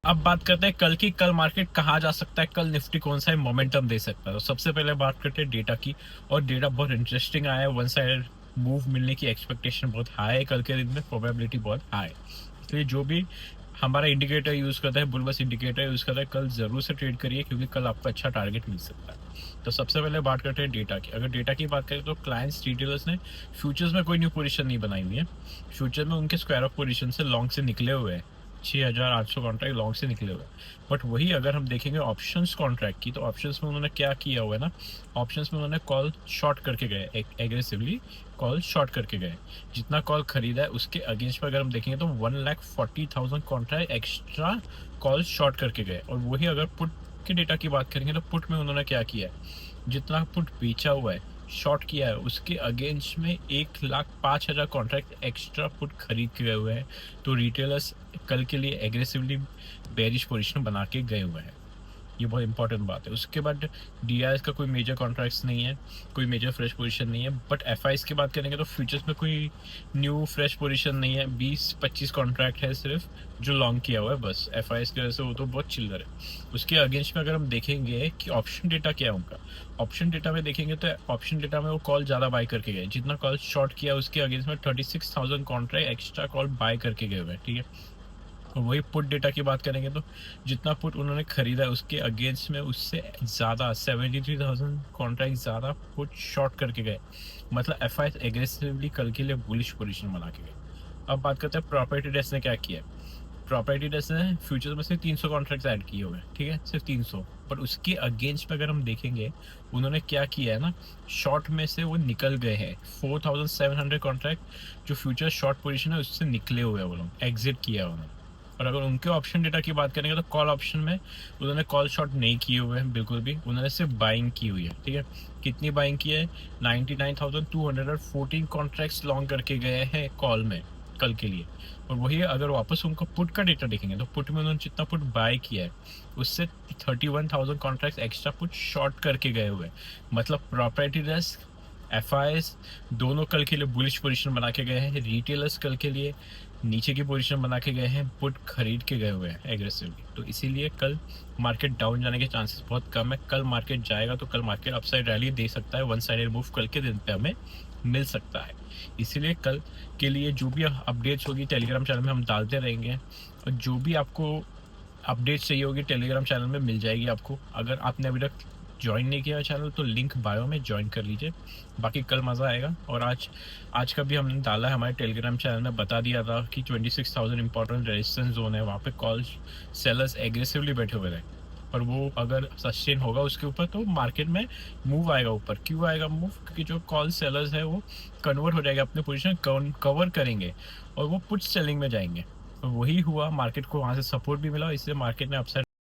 अब बात करते हैं कल की। कल मार्केट कहाँ जा सकता है, कल निफ्टी कौन सा मोमेंटम दे सकता है। तो सबसे पहले बात करते हैं डेटा की, और डेटा बहुत इंटरेस्टिंग आया है। वन साइड मूव मिलने की एक्सपेक्टेशन बहुत हाई है कल के दिन में, प्रोबेबिलिटी बहुत हाई। इसलिए जो भी हमारा इंडिकेटर यूज करता है, बुलबस इंडिकेटर यूज करता है, कल जरूर से ट्रेड करिए, क्योंकि कल आपको अच्छा टारगेट मिल सकता है। तो सबसे पहले बात करते हैं डेटा की। अगर डेटा की बात करें तो क्लाइंट्स रिटेलर्स ने फ्यूचर्स में कोई न्यू पोजीशन नहीं बनाई हुई है। फ्यूचर में उनके स्क्वायर ऑफ पोजीशन से लॉन्ग से निकले हुए हैं। 6,800 कॉन्ट्रैक्ट लॉन्ग से निकले हुए हैं। बट वही अगर हम देखेंगे ऑप्शंस कॉन्ट्रैक्ट की, तो ऑप्शंस में उन्होंने क्या किया हुआ है ना, ऑप्शंस में उन्होंने कॉल शॉर्ट करके गए, एग्रेसिवली कॉल शॉर्ट करके गए। जितना कॉल खरीदा है उसके अगेंस्ट में अगर हम देखेंगे तो 1,40,000 कॉन्ट्रैक्ट एक्स्ट्रा कॉल शॉर्ट करके गए। और वही अगर पुट के डेटा की बात करेंगे तो पुट में उन्होंने क्या किया है, जितना पुट बेचा हुआ है, शॉर्ट किया है, उसके अगेंस्ट में 1,05,000 कॉन्ट्रैक्ट एक्स्ट्रा पुट खरीद के गए हुए हैं। तो रिटेलर्स कल के लिए एग्रेसिवली बेरिश पोजीशन बना के गए हुए हैं। ये बहुत इंपॉर्टेंट बात है। उसके बाद डीआरएस का कोई मेजर कॉन्ट्रैक्ट्स नहीं है, कोई मेजर फ्रेश पोजीशन नहीं है। बट एफआईएस की बात करेंगे तो फ्यूचर्स में कोई न्यू फ्रेश पोजीशन नहीं है। 20-25 कॉन्ट्रैक्ट है सिर्फ जो लॉन्ग किया हुआ है, बस एफआईएस की वजह से वो तो बहुत चिल्लर है। उसके अगेंस्ट में अगर हम देखेंगे कि ऑप्शन डेटा क्या है उनका, ऑप्शन डेटा में देखेंगे तो ऑप्शन डेटा में वो कॉल ज़्यादा बाय करके गए। जितना कॉल शॉर्ट किया उसके अगेंस्ट में 36,000 कॉन्ट्रैक्ट एक्स्ट्रा कॉल बाय करके गए हुए हैं, ठीक है। और वही पुट डेटा की बात करेंगे तो जितना पुट उन्होंने खरीदा है उसके अगेंस्ट में उससे ज़्यादा 73,000 कॉन्ट्रैक्ट ज़्यादा पुट शॉर्ट करके गए। मतलब एफआईएस एग्रेसिवली कल के लिए बुलिश पोजीशन बना के गए। अब बात करते हैं प्रॉपर्टी डेस्क ने क्या किया है। प्रॉपर्टी डेस्क ने फ्यूचर में सिर्फ 300 कॉन्ट्रैक्ट ऐड किए हुए हैं, ठीक है, सिर्फ 300। पर उसके अगेंस्ट में अगर हम देखेंगे उन्होंने क्या किया है ना, शॉर्ट में से वो निकल गए हैं। 4,700 कॉन्ट्रैक्ट जो फ्यूचर शॉर्ट पोजीशन है उससे निकले हुए हैं, वो लोग एग्जिट किया है उन्होंने। और अगर उनके ऑप्शन डेटा की बात करेंगे तो कॉल ऑप्शन में उन्होंने कॉल शॉर्ट नहीं किए हुए हैं बिल्कुल भी, उन्होंने सिर्फ बाइंग की हुई है, ठीक है। कितनी बाइंग की है, 99,214 कॉन्ट्रैक्ट्स लॉन्ग करके गए हैं कॉल में कल के लिए। और वही अगर वापस उनको पुट का डेटा देखेंगे तो पुट में उन्होंने जितना पुट बाय किया है उससे 31,000 कॉन्ट्रैक्ट्स एक्स्ट्रा पुट शॉर्ट करके गए हुए हैं। मतलब प्रॉपर्टी रिस्क, एफआईएस दोनों कल के लिए बुलिश पोजीशन बना के गए हैं। रिटेलर्स कल के लिए नीचे की पोजीशन बना के गए हैं, पुट खरीद के गए हुए हैं एग्रेसिवली। तो इसीलिए कल मार्केट डाउन जाने के चांसेस बहुत कम है। कल मार्केट जाएगा तो कल मार्केट अपसाइड रैली दे सकता है। वन साइडेड मूव कल के दिन पे हमें मिल सकता है। इसीलिए कल के लिए जो भी अपडेट्स होगी टेलीग्राम चैनल में हम डालते रहेंगे, और जो भी आपको अपडेट्स चाहिए होगी टेलीग्राम चैनल में मिल जाएगी आपको। अगर आपने अभी तक ज्वाइन नहीं किया चैनल तो लिंक बायो में ज्वाइन कर लीजिए। बाकी कल मज़ा आएगा। और आज का भी हमने डाला है हमारे टेलीग्राम चैनल में, बता दिया था कि 26,000 इंपॉर्टेंट रेजिस्टेंस जोन है, वहाँ पे कॉल सेलर्स एग्रेसिवली बैठे हुए थे। और वो अगर सस्टेन होगा उसके ऊपर तो मार्केट में मूव आएगा ऊपर। क्यों आएगा मूव, क्योंकि जो कॉल सेलर्स है वो कन्वर्ट हो जाएगा, अपने पोजीशन कवर करेंगे और वो पुट सेलिंग में जाएंगे। और वही हुआ, मार्केट को वहाँ से सपोर्ट भी मिला, इसलिए मार्केट ने अपसाइड